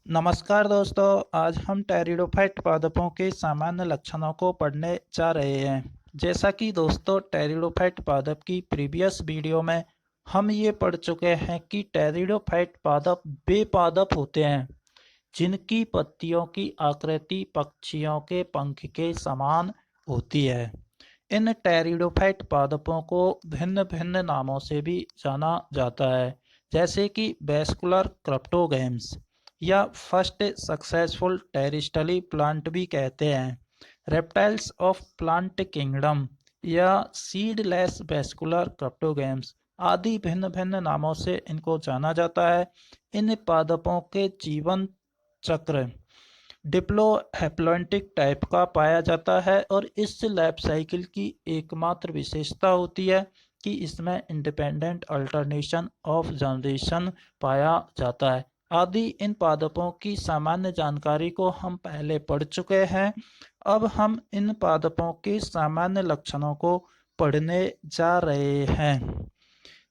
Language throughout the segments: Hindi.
नमस्कार दोस्तों, आज हम टेरिडोफाइट पादपों के सामान्य लक्षणों को पढ़ने जा रहे हैं। जैसा कि दोस्तों टेरिडोफाइट पादप की प्रीवियस वीडियो में हम ये पढ़ चुके हैं कि टेरिडोफाइट पादप वे पादप होते हैं जिनकी पत्तियों की आकृति पक्षियों के पंख के समान होती है। इन टेरिडोफाइट पादपों को भिन्न भिन्न नामों से भी जाना जाता है, जैसे कि वेस्कुलर क्रप्टोगैम्स या फर्स्ट सक्सेसफुल टेरिस्टली प्लांट भी कहते हैं, रेप्टाइल्स ऑफ प्लांट किंगडम या सीडलेस वेस्कुलर क्रप्टोगैम्स आदि भिन्न भिन्न नामों से इनको जाना जाता है। इन पादपों के जीवन चक्र डिप्लोहैप्लॉन्टिक टाइप का पाया जाता है और इस लाइफ साइकिल की एकमात्र विशेषता होती है कि इसमें इंडिपेंडेंट अल्टरनेशन ऑफ जनरेशन पाया जाता है। आदि इन पादपों की सामान्य जानकारी को हम पहले पढ़ चुके हैं। अब हम इन पादपों के सामान्य लक्षणों को पढ़ने जा रहे हैं,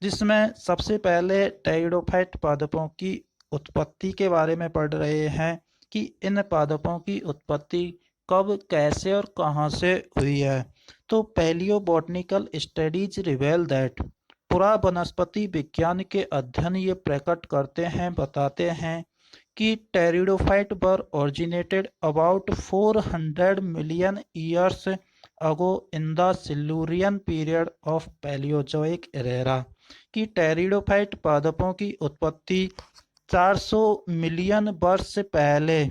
जिसमें सबसे पहले टेरिडोफाइट पादपों की उत्पत्ति के बारे में पढ़ रहे हैं कि इन पादपों की उत्पत्ति कब, कैसे और कहां से हुई है। तो पैलियोबॉटनिकल स्टडीज रिवेल दैट पुरा वनस्पति विज्ञान के अध्ययन ये प्रकट करते हैं, बताते हैं कि pteridophyte were originated about 400 million years ago in the Silurian period of Palaeozoic era. कि टेरिडोफाइट पादपों की उत्पत्ति 400 मिलियन वर्ष पहले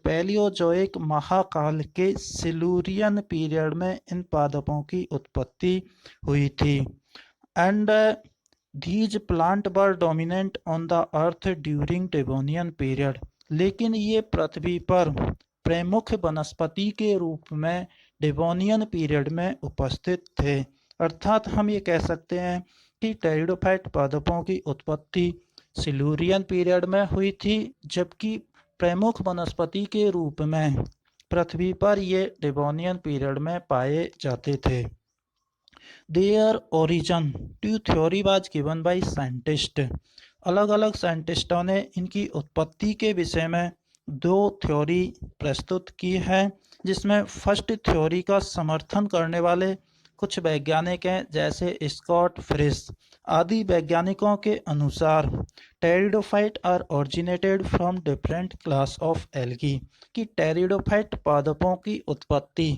पैलियोजोइक महाकाल के सिल्यूरियन पीरियड में इन पादपों की उत्पत्ति हुई थी। And these plant were dominant on the earth during Devonian period. लेकिन ये पृथ्वी पर प्रमुख वनस्पति के रूप में डेवोनियन पीरियड में उपस्थित थे। अर्थात हम ये कह सकते हैं कि टेरिडोफाइट पादपों की उत्पत्ति सिल्यूरियन पीरियड में हुई थी, जबकि प्रमुख वनस्पति के रूप में पृथ्वी पर ये डेवोनियन पीरियड में पाए जाते थे। Their origin to theory was given by scientists। अलग अलग साइंटिस्टों ने इनकी उत्पत्ति के विषय में दो थ्योरी प्रस्तुत की है, जिसमें फर्स्ट थ्योरी का समर्थन करने वाले कुछ वैज्ञानिक हैं, जैसे स्कॉट फ्रिस आदि वैज्ञानिकों के अनुसार pteridophyte are originated from different class of algae. कि टेरिडोफाइट पादपों की उत्पत्ति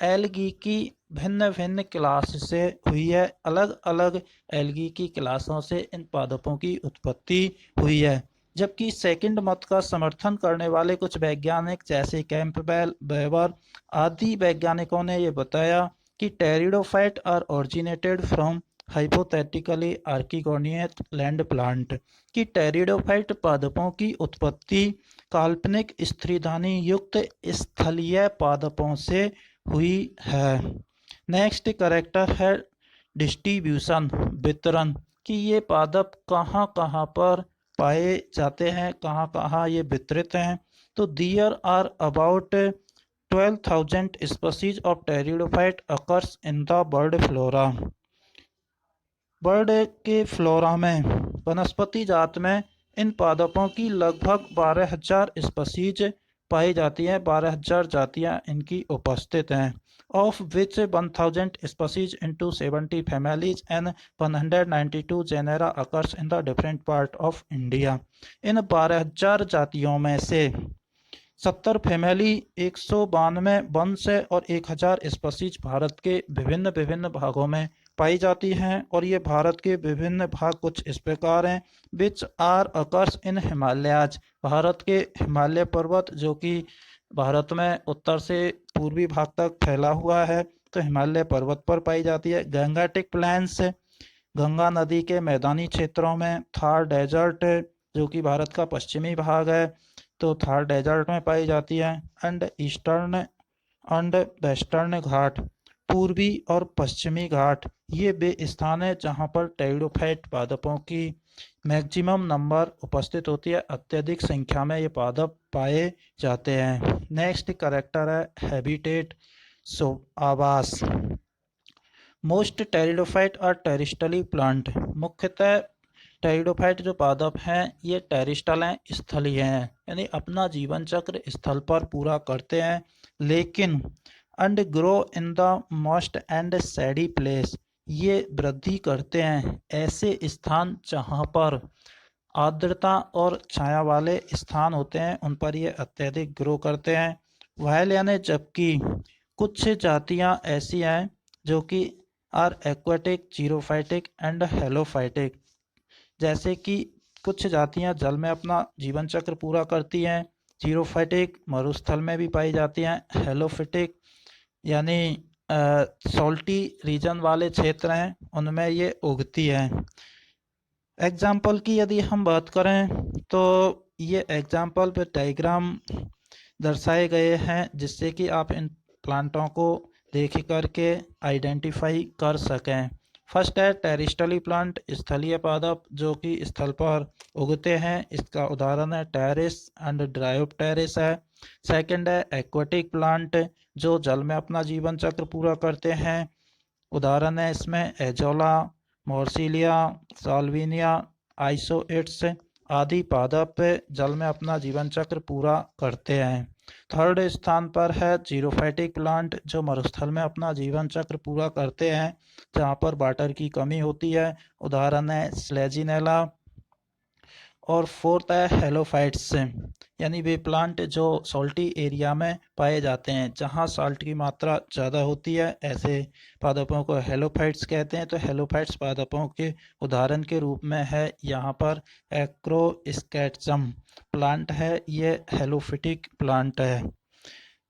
एल्गी की भिन्न भिन्न क्लास से हुई है। अलग अलग एल्गी की क्लासों से इन पादपों की उत्पत्ति हुई है। जबकि सेकंड मत का समर्थन करने वाले कुछ वैज्ञानिक जैसे कैंपबेल, वेबर आदि वैज्ञानिकों ने यह बताया कि pteridophyte are originated from hypothetically archegonious land plant. कि टेरिडोफाइट पादपों की उत्पत्ति काल्पनिक स्त्रीधानी युक्त स्थलीय पादपों से हुई है। नेक्स्ट करेक्टर है डिस्ट्रीब्यूशन, वितरण। कि ये पादप कहाँ कहाँ पर पाए जाते हैं, कहाँ कहाँ ये वितरित हैं। तो there are about 12,000 species of pteridophyte occurs in the world flora. World के फ्लोरा में, वनस्पति जात में इन पादपों की लगभग 12,000 स्पीसीज पाई जाती हैं। 12,000 जातियाँ इनकी उपस्थित हैं। Of which 1,000 species into 70 families and 192 genera occurs in the different part of India. इन 12,000 जातियों में से 70 फैमिली, 192 वंश और 1,000 स्पीसीज भारत के विभिन्न विभिन्न भागों में पाई जाती हैं। और ये भारत के विभिन्न भाग कुछ इस प्रकार हैं। Which are occurs in Himalayas, भारत के हिमालय पर्वत जो कि भारत में उत्तर से पूर्वी भाग तक फैला हुआ है, तो हिमालय पर्वत पर पाई जाती है। गंगाटिक प्लेन्स, गंगा नदी के मैदानी क्षेत्रों में। थार डेजर्ट जो कि भारत का पश्चिमी भाग है, तो थार डेजर्ट में पाई जाती है। एंड ईस्टर्न एंड वेस्टर्न घाट, पूर्वी और पश्चिमी घाट, ये वे स्थान है जहाँ पर टेरिडोफाइट पादपों की मैक्सिमम नंबर उपस्थित होती है। अत्यधिक संख्या में ये पादप पाए जाते हैं। नेक्स्ट करेक्टर है हैबिटेट, सो आवास। Most pteridophyte are terrestrial plant. मुख्यतः टेरिडोफाइट जो पादप हैं ये टेरिस्टल हैं, स्थलीय हैं, यानी अपना जीवन चक्र स्थल पर पूरा करते हैं, लेकिन and grow in the moist and सैडी place, ये वृद्धि करते हैं ऐसे स्थान जहाँ पर आर्द्रता और छाया वाले स्थान होते हैं, उन पर ये अत्यधिक ग्रो करते हैं। वाइल यानी जबकि कुछ जातियाँ ऐसी हैं जो कि आर एक्वाटिक, जीरोफाइटिक एंड हेलोफाइटिक, जैसे कि कुछ जातियां जल में अपना जीवन चक्र पूरा करती हैं, जीरोफाइटिक मरुस्थल में भी पाई जाती हैं, हेलोफिटिक यानी सॉल्टी रीजन वाले क्षेत्र हैं उनमें ये उगती हैं। एग्जाम्पल की यदि हम बात करें तो ये एग्जाम्पल पे डायग्राम दर्शाए गए हैं जिससे कि आप इन प्लांटों को देख करके आइडेंटिफाई कर सकें। फर्स्ट है टेरिस्टली प्लांट, स्थलीय पादप जो कि स्थल पर उगते हैं, इसका उदाहरण है टेरिस एंड ड्रायोप्टेरिस है। सेकंड है एक्वाटिक प्लांट जो जल में अपना जीवन चक्र पूरा करते हैं, उदाहरण है इसमें एजोला, मोर्सिलिया, साल्विनिया, आइसोइट्स आदि पादप जल में अपना जीवन चक्र पूरा करते हैं। थर्ड स्थान पर है जीरोफाइटिक प्लांट जो मरुस्थल में अपना जीवन चक्र पूरा करते हैं जहाँ पर वाटर की कमी होती है, उदाहरण है स्लेजिनेला। और फोर्थ है हेलोफाइट्स, यानी वे प्लांट जो सॉल्टी एरिया में पाए जाते हैं जहाँ साल्ट की मात्रा ज़्यादा होती है, ऐसे पादपों को हेलोफाइट्स कहते हैं। तो हेलोफाइट्स पादपों के उदाहरण के रूप में है यहाँ पर एक्रोस्कैटजम प्लांट है, ये हेलोफिटिक प्लांट है।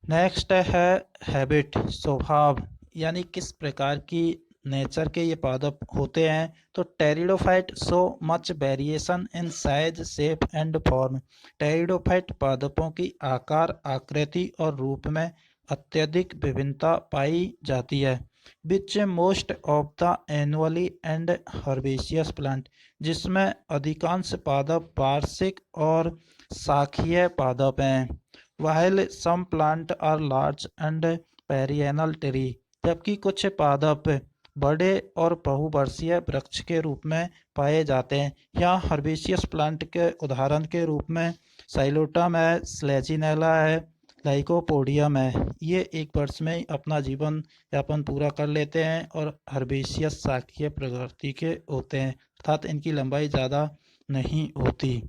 नेक्स्ट है हैबिट, स्वभाव, यानी किस प्रकार की नेचर के ये पादप होते हैं। तो pteridophyte show much variation in size, shape and form, pteridophyte पादपों की आकार, आकृति और रूप में अत्यधिक विभिन्नता पाई जाती है। Which most of the annually and herbaceous plant, जिसमें अधिकांश पादप वार्षिक और शाखीय पादप हैं। While some plant are large and perennial tree, जबकि कुछ पादप बड़े और बहुवर्षीय वृक्ष के रूप में पाए जाते हैं। यहाँ हर्बेशियस प्लांट के उदाहरण के रूप में साइलोटम है, स्लेजिनेला है, लाइकोपोडियम है, ये एक वर्ष में ही अपना जीवन यापन पूरा कर लेते हैं और हर्बेशियस शाखीय प्रकृति के होते हैं, अर्थात इनकी लंबाई ज़्यादा नहीं होती।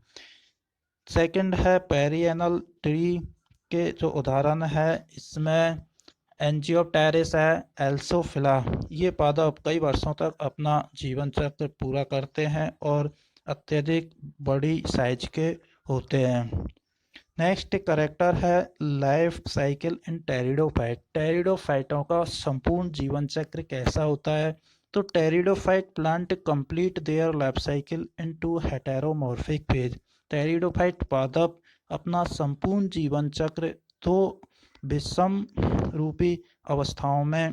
सेकंड है पेरिएनल ट्री के जो उदाहरण है इसमें एंजियोप्टेरिस है, एल्सोफिला, ये पादप कई वर्षों तक अपना जीवन चक्र पूरा करते हैं और अत्यधिक बड़ी साइज के होते हैं। नेक्स्ट करेक्टर है लाइफ साइकिल इन टेरिडोफाइट, टेरिडोफाइटों का संपूर्ण जीवन चक्र कैसा होता है। तो pteridophyte plant complete their life cycle in two heteromorphic phase, pteridophyte पादप अपना संपूर्ण जीवन चक्र दो विषम रूपी अवस्थाओं में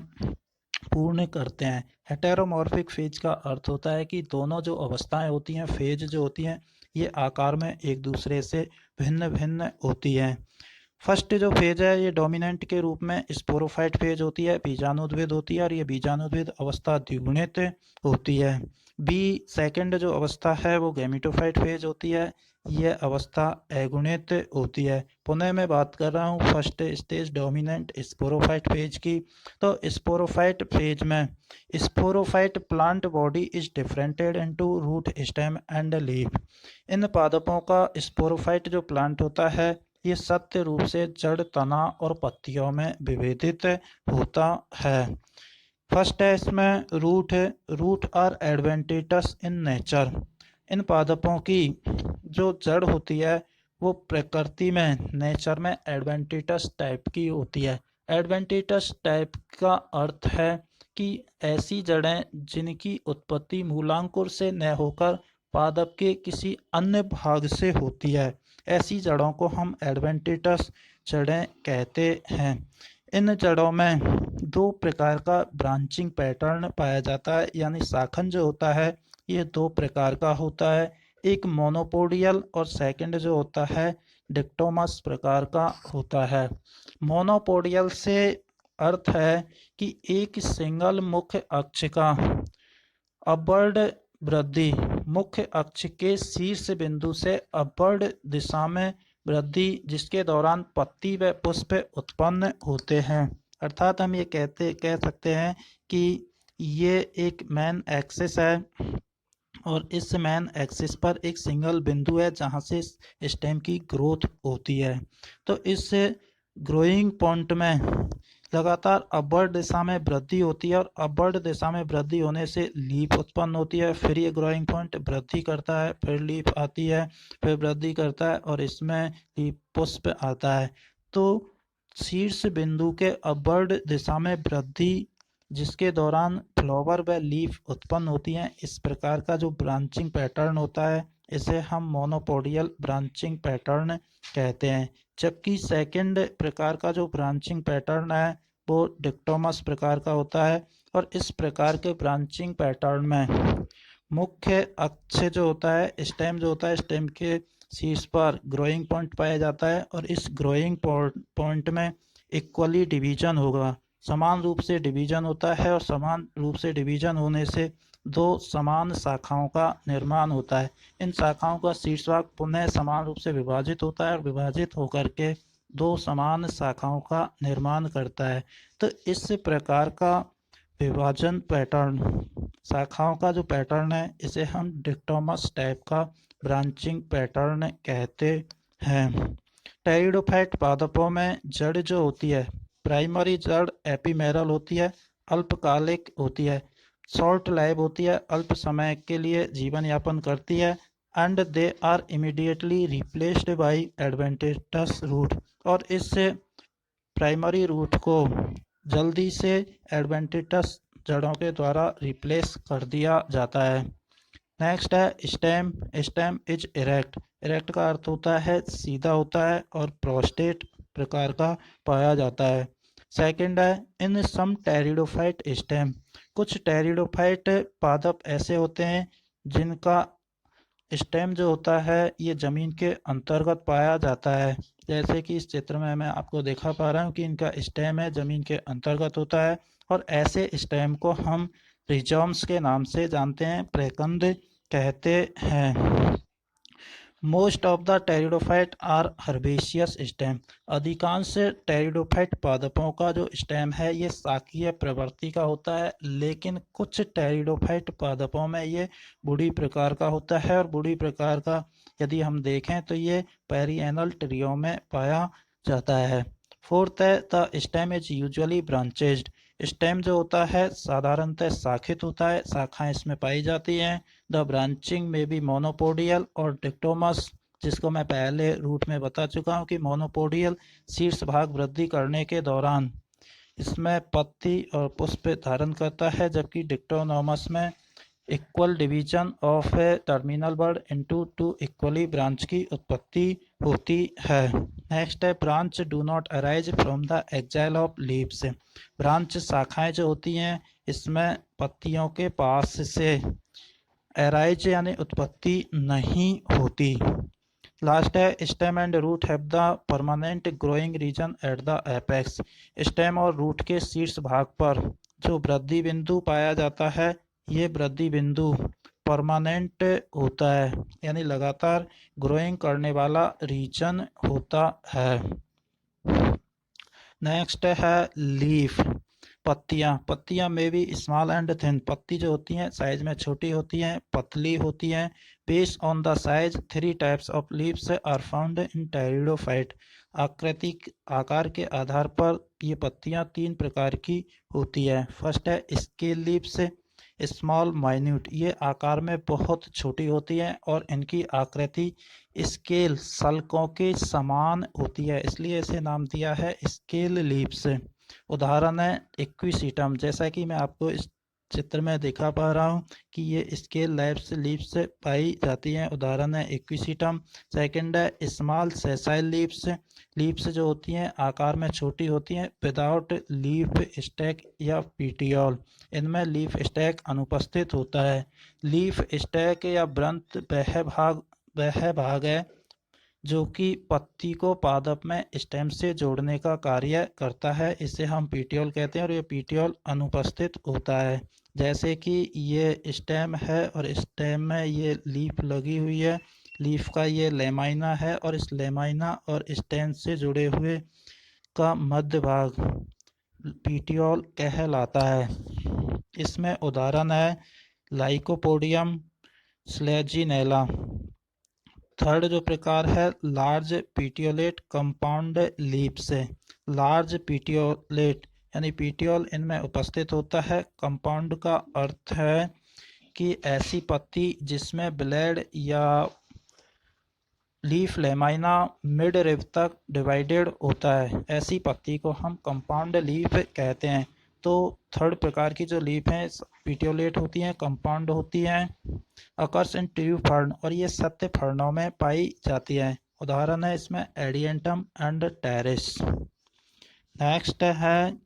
पूर्ण करते हैं। हेटेरोमॉर्फिक फेज का अर्थ होता है कि दोनों जो अवस्थाएं होती हैं, फेज जो होती हैं, ये आकार में एक दूसरे से भिन्न भिन्न होती हैं। फर्स्ट जो फेज है ये डोमिनेंट के रूप में स्पोरोफाइट फेज होती है, बीजाणुद्भिद होती है और ये बीजाणुद्भिद अवस्था द्विगुणित होती है। बी सेकंड जो अवस्था है वो गैमेटोफाइट फेज होती है, यह अवस्था अगुणित होती है। पुनः मैं बात कर रहा हूँ first stage dominant sporophyte phase की। तो स्पोरोफाइट फेज में sporophyte plant body is differentiated into root, stem and leaf, इन पादपों का स्पोरोफाइट जो प्लांट होता है ये सत्य रूप से जड़, तना और पत्तियों में विभेदित होता है। फर्स्ट है इसमें रूट है, रूट आर एडवेंटिटस इन नेचर, इन पादपों की जो जड़ होती है वो प्रकृति में, नेचर में एडवेंटिटस टाइप की होती है। एडवेंटिटस टाइप का अर्थ है कि ऐसी जड़ें जिनकी उत्पत्ति मूलांकुर से न होकर पादप के किसी अन्य भाग से होती है, ऐसी जड़ों को हम एडवेंटिटस जड़ें कहते हैं। इन जड़ों में दो प्रकार का ब्रांचिंग पैटर्न पाया जाता है, यानी शाखन जो होता है ये दो प्रकार का होता है, एक मोनोपोडियल और सेकंड जो होता है डिक्टोमस प्रकार का होता है। मोनोपोडियल से अर्थ है कि एक सिंगल मुख्य अक्ष का अपवर्ड वृद्धि मुख्य अक्ष के शीर्ष बिंदु से अपवर्ड दिशा में वृद्धि, जिसके दौरान पत्ती व पुष्प उत्पन्न होते हैं। अर्थात हम ये कह सकते हैं कि ये एक मेन एक्सिस है और इस मेन एक्सिस पर एक सिंगल बिंदु है जहाँ से स्टेम की ग्रोथ होती है। तो इस ग्रोइंग पॉइंट में लगातार अपवर्ड दिशा में वृद्धि होती है और अपवर्ड दिशा में वृद्धि होने से लीफ उत्पन्न होती है। फिर ये ग्रोइंग पॉइंट वृद्धि करता है, फिर लीफ आती है, फिर वृद्धि करता है और इसमें लीफ पुष्प आता है। तो शीर्ष बिंदु के अपवर्ड दिशा में वृद्धि, जिसके दौरान फ्लावर व लीफ उत्पन्न होती हैं, इस प्रकार का जो ब्रांचिंग पैटर्न होता है इसे हम मोनोपोडियल ब्रांचिंग पैटर्न कहते हैं। जबकि सेकंड प्रकार का जो ब्रांचिंग पैटर्न है वो डिक्टोमस प्रकार का होता है और इस प्रकार के ब्रांचिंग पैटर्न में मुख्य अक्ष जो होता है, स्टेम जो होता है, स्टेम के शीर्ष पर ग्रोइंग पॉइंट पाया जाता है और इस ग्रोइंग पॉइंट में इक्वली डिवीजन होगा, समान रूप से डिवीजन होता है और समान रूप से डिवीजन होने से दो समान शाखाओं का निर्माण होता है। इन शाखाओं का शीर्ष भाग पुनः समान रूप से विभाजित होता है और विभाजित होकर के दो समान शाखाओं का निर्माण करता है। तो इस प्रकार का विभाजन पैटर्न, शाखाओं का जो पैटर्न है, इसे हम डिक्टोमस टाइप का ब्रांचिंग पैटर्न कहते हैं। टेरिडोफाइट पादपों में जड़ जो होती है, प्राइमरी जड़ एपीमेरल होती है, अल्पकालिक होती है, शॉर्ट लाइव होती है, अल्प समय के लिए जीवन यापन करती है and they are immediately replaced by adventitious root, और इस प्राइमरी रूट को जल्दी से एडवेंटिटस जड़ों के द्वारा रिप्लेस कर दिया जाता है। नेक्स्ट है stem. Stem is erect. Erect का अर्थ होता है सीधा होता है और प्रोस्टेट प्रकार का पाया जाता है। सेकंड है इन सम टेरिडोफाइट स्टेम। कुछ टेरिडोफाइट पादप ऐसे होते हैं जिनका स्टेम जो होता है ये ज़मीन के अंतर्गत पाया जाता है। जैसे कि इस चित्र में मैं आपको दिखा पा रहा हूँ कि इनका स्टेम है ज़मीन के अंतर्गत होता है और ऐसे स्टेम को हम रिजोम्स के नाम से जानते हैं, प्रकंद कहते हैं। Most of the pteridophyte are herbaceous stem. अधिकांश टेरिडोफाइट पादपों का जो स्टेम है ये शाकीय प्रवृत्ति का होता है, लेकिन कुछ टेरिडोफाइट पादपों में ये बूढ़ी प्रकार का होता है और बूढ़ी प्रकार का यदि हम देखें तो ये पेरिएनल ट्रियो में पाया जाता है। फोर्थ है the stem is usually branched. Stem जो होता है साधारणतः शाखित होता है, शाखाएं इसमें पाई जाती हैं। द ब्रांचिंग में भी मोनोपोडियल और डिक्टोमस, जिसको मैं पहले रूट में बता चुका हूँ कि मोनोपोडियल शीर्ष भाग वृद्धि करने के दौरान इसमें पत्ती और पुष्प धारण करता है, जबकि डिक्टोनोमस में equal division of a terminal bud into two equally branch की उत्पत्ति होती है। नेक्स्ट है branch do not arise from the axil of leaves. Branch शाखाएं जो होती हैं इसमें पत्तियों के पास से अराइज यानी उत्पत्ति नहीं होती। लास्ट है stem and root have the permanent growing region at the apex. Stem और रूट के शीर्ष भाग पर जो वृद्धि बिंदु पाया जाता है ये वृद्धि बिंदु परमानेंट होता है, यानी लगातार ग्रोइंग करने वाला रीजन होता है। नेक्स्ट है लीफ। पत्तियां में भी स्मॉल एंड थिन। पत्ती जो होती हैं साइज में छोटी होती हैं, पतली होती हैं। Based on the size 3 types of leaves are found in pteridophyte. आकार के आधार पर ये पत्तियां 3 प्रकार की होती है। फर्स्ट है स्केल लीव्स, स्मॉल माइन्यूट। ये आकार में बहुत छोटी होती हैं और इनकी आकृति स्केल सल्कों के समान होती है, इसलिए इसे नाम दिया है स्केल लीव्स। उदाहरण है इक्विसीटम, जैसा कि मैं आपको इस चित्र में दिखा पा रहा हूँ कि ये स्केल लीव्स पाई जाती हैं। उदाहरण है इक्विसीटम। सेकंड है स्मॉल सेसाइल लीव्स। लीव्स जो होती हैं आकार में छोटी होती हैं, विदाउट लीफ स्टैक या पीटियोल। इनमें लीफ स्टैक अनुपस्थित होता है। लीफ स्टैक या वृंत वह भाग है जो कि पत्ती को पादप में स्टेम से जोड़ने का कार्य करता है। इसे हम पीटियोल कहते हैं और ये पीटियोल अनुपस्थित होता है। जैसे कि ये स्टेम है और स्टेम में ये लीफ लगी हुई है, लीफ का ये लेमाइना है और इस लेमाइना और स्टेम से जुड़े हुए का मध्य भाग पीटियोल कहलाता है। इसमें उदाहरण है लाइकोपोडियम, स्लेजिनेला। थर्ड जो प्रकार है लार्ज पीटियोलेट कंपाउंड लीव्स है। लार्ज पीटियोलेट यानी पीटियोल इनमें उपस्थित होता है। कंपाउंड का अर्थ है कि ऐसी पत्ती जिसमें ब्लेड या लीफ लेमाइना मिड रिब तक डिवाइडेड होता है, ऐसी पत्ती को हम कंपाउंड लीफ कहते हैं। तो थर्ड प्रकार की जो लीफ हैं पीटियोलेट होती हैं, कंपाउंड होती हैं, अकर्स इन ट्यूब फर्न और ये सत्य फर्नों में पाई जाती है। उदाहरण है इसमें एडियंटम एंड टेरेस। नेक्स्ट है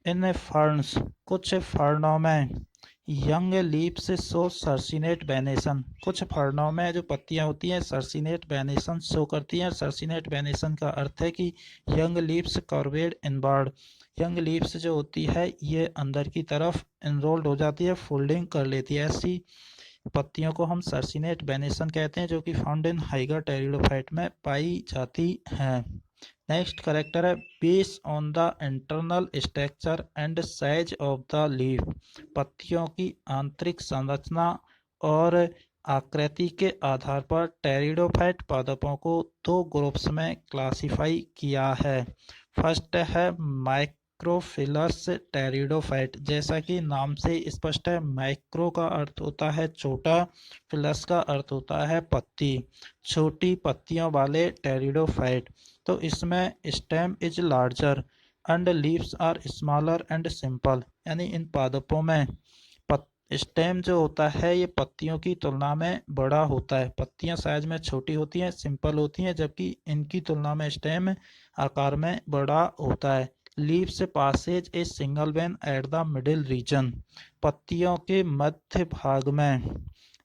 इन फर्न्स, कुछ फर्नों में young leaves show circinate venation. कुछ फर्नों में जो पत्तियां होती हैं सर्सिनेट वेनेशन शो करती हैं। सर्सिनेट वेनेशन का अर्थ है कि young leaves curved inward. Young leaves जो होती है ये अंदर की तरफ इनरोल्ड हो जाती है, फोल्डिंग कर लेती है। ऐसी पत्तियों को हम सर्सिनेट वेनेशन कहते हैं, जो कि फाउंड इन हाइगा टेरिडोफाइट में पाई जाती हैं। नेक्स्ट करेक्टर है base on the internal structure and size of the leaf. पत्तियों की आंतरिक संरचना और आकृति के आधार पर टेरिडोफाइट पादपों को दो ग्रुप्स में क्लासिफाई किया है। फर्स्ट है माइक्रोफिलस टेरिडोफाइट। जैसा कि नाम से स्पष्ट है, माइक्रो का अर्थ होता है छोटा, फिलस का अर्थ होता है पत्ती, छोटी पत्तियों वाले टेरिडोफाइट। तो इसमें stem is larger and leaves are smaller and simple. यानी इन पादपों में स्टेम जो होता है ये पत्तियों की तुलना में बड़ा होता है। पत्तियां साइज में छोटी होती हैं, सिंपल होती हैं, जबकि इनकी तुलना में स्टेम आकार में बड़ा होता है। Leaves possess a single vein at the middle region. पत्तियों के मध्य भाग में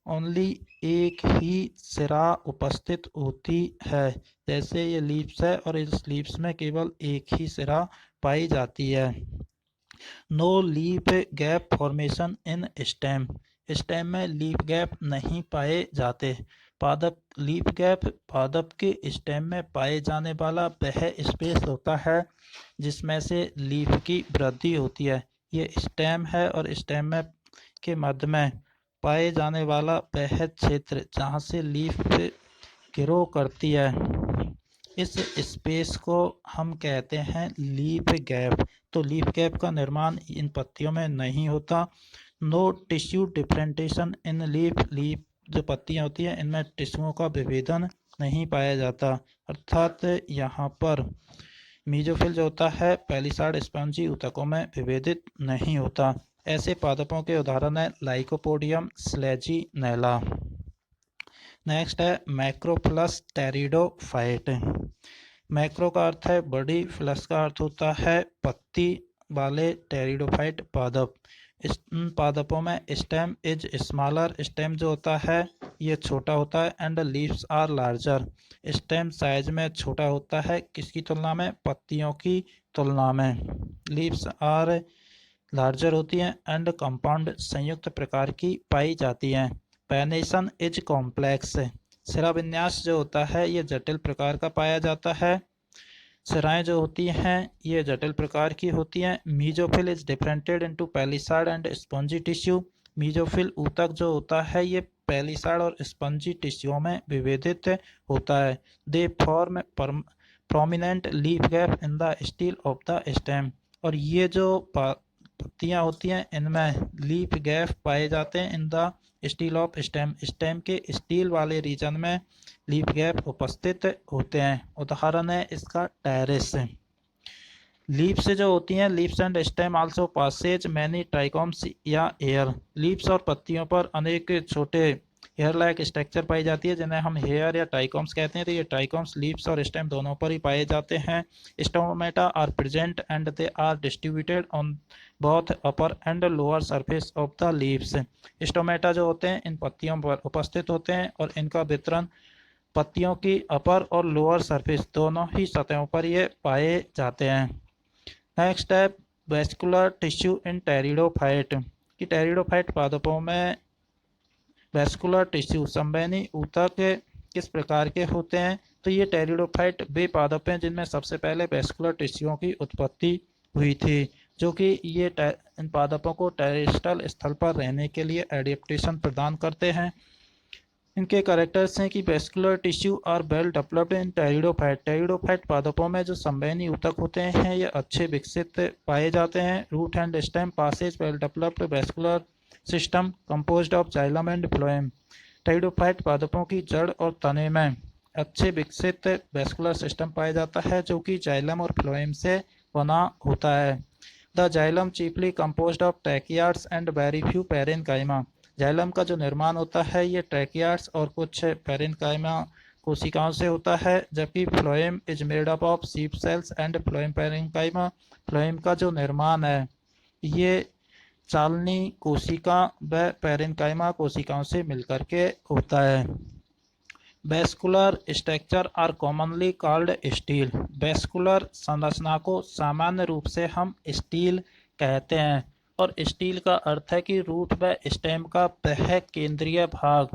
ओनली एक ही सिरा उपस्थित होती है। जैसे ये लीव्स है और इस लीव्स में केवल एक ही सिरा पाई जाती है। No leaf gap formation in stem. Stem में लीफ गैप नहीं पाए जाते। पादप लीफ गैप पादप के स्टेम में पाए जाने वाला वह स्पेस होता है जिसमें से लीफ की वृद्धि होती है। ये स्टेम है और स्टेम में के मध्य में पाए जाने वाला वह क्षेत्र जहाँ से लीफ ग्रो करती है, इस स्पेस को हम कहते हैं लीफ गैप। तो लीफ गैप का निर्माण इन पत्तियों में नहीं होता। No tissue differentiation in leaf. Leaf जो पत्तियां होती हैं इनमें टिश्यूओं का विभेदन नहीं पाया जाता, अर्थात यहाँ पर मीजोफिल जो होता है पैलिसाड स्पंजी ऊतकों में विभेदित नहीं होता। ऐसे पादपों के उदाहरण है लाइकोपोडियम, स्लेजिनेला। नेक्स्ट है मैक्रोफिलस टेरिडोफाइट। मैक्रो का अर्थ है बड़ी, फिलस का अर्थ होता है पत्ती वाले टेरिडोफाइट पादप। इन पादपों में स्टेम इज स्मॉलर। स्टेम जो होता है ये छोटा होता है and leaves are larger. Stem size में छोटा होता है, किसकी तुलना में? पत्तियों की तुलना में। लीव्स आर लार्जर होती हैं एंड कंपाउंड संयुक्त प्रकार की पाई जाती हैं। पेनेशन इज कॉम्प्लेक्स। सिरा विन्यास जो होता है ये जटिल प्रकार का पाया जाता है। सिराएं जो होती हैं ये जटिल प्रकार की होती हैं। Mesophyll is differentiated into palisade and spongy tissue. Mesophyll ऊतक जो होता है ये पैलिसाड और स्पंजी टिश्यूओं में विभेदित होता है। They form prominent leaf gap in the steel of the stem. और ये जो पत्तियां होती हैं इनमें लीफ गैप पाए जाते हैं in the steel of stem. Stem के स्टील वाले रीजन में लीफ गैप उपस्थित होते हैं। उदाहरण है इसका टेरेस। लीव्स जो होती हैं, leaves and stem also possess many trichomes या एयर। लीव्स और पत्तियों पर अनेक छोटे हेयर लाइक स्ट्रक्चर पाई जाती है जिन्हें हम हेयर या ट्राइकोम्स कहते हैं। तो ये ट्राइकोम्स लीव्स और स्टेम दोनों पर ही पाए जाते हैं। Stomata are present and they are distributed on both upper and lower surface of the leaves. Stomata जो होते हैं इन पत्तियों पर उपस्थित होते हैं और इनका वितरण पत्तियों की अपर और लोअर सरफेस दोनों ही सतहों पर ये पाए जाते हैं। नेक्स्ट है वेस्कुलर टिश्यू इन टेरिडोफाइट कि टेरिडोफाइट पादपों में वेस्कुलर टिश्यू संवहनी ऊतक किस प्रकार के होते हैं। तो ये टेरिडोफाइट वे पादप हैं जिनमें सबसे पहले वेस्कुलर टिश्यूओं की उत्पत्ति हुई थी, जो कि ये इन पादपों को टेरेस्ट्रियल स्थल पर रहने के लिए एडेप्टेशन प्रदान करते हैं। इनके कैरेक्टर्स हैं कि वेस्कुलर टिश्यू और well developed in pteridophyte. Pteridophyte पादपों में जो संवहनी ऊतक होते हैं ये अच्छे विकसित पाए जाते हैं। Root and stem possess well developed vascular system composed of xylem and phloem. Pteridophyte पादपों की जड़ और तने में अच्छे विकसित वेस्कुलर सिस्टम पाया जाता है जो कि जाइलम और फ्लोएम से बना होता है। The xylem chiefly composed of tracheids and very few parenchyma. Xylem का जो निर्माण होता है ये ट्रैकियार्ड्स और कुछ पैरेन्काइमा कोशिकाओं से होता है, जबकि phloem is made up of sieve cells and phloem parenchyma. Phloem का जो निर्माण है ये चालनी कोशिका व पैरेन्काइमा कोशिकाओं से मिलकर के होता है। Vascular structure are commonly called stele. Vascular संरचना को सामान्य रूप से हम स्टील कहते हैं और स्टील का अर्थ है कि रूट व स्टेम का वह केंद्रीय भाग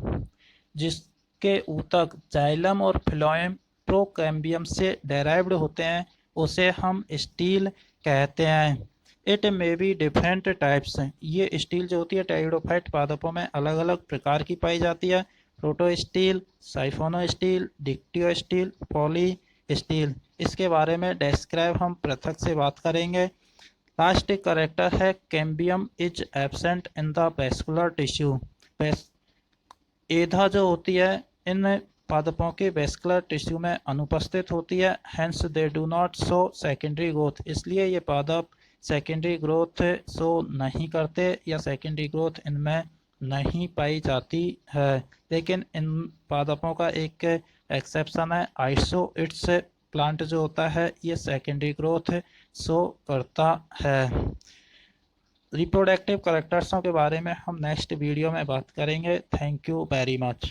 जिसके ऊतक जाइलम और फ्लोएम प्रोकैम्बियम से डेराइव्ड होते हैं उसे हम स्टील कहते हैं। It may be different types. ये स्टील जो होती है टेरिडोफाइट पादपों में अलग अलग प्रकार की पाई जाती है। Protostele, siphonostele, dictyostele, polystele. इसके बारे में डिस्क्राइब हम पृथक से बात करेंगे। लास्ट करेक्टर है cambium is absent in the vascular tissue. एधा जो होती है इन पादपों के वेस्कुलर टिश्यू में अनुपस्थित होती है। Hence they do not show secondary growth. इसलिए ये पादप सेकेंडरी ग्रोथ शो नहीं करते या सेकेंडरी ग्रोथ इनमें नहीं पाई जाती है। लेकिन इन पादपों का एक एक्सेप्शन है, आइसोइट्स प्लांट जो होता है ये सेकेंडरी ग्रोथ शो करता है। रिप्रोडक्टिव कैरेक्टर्सों के बारे में हम नेक्स्ट वीडियो में बात करेंगे। Thank you very much.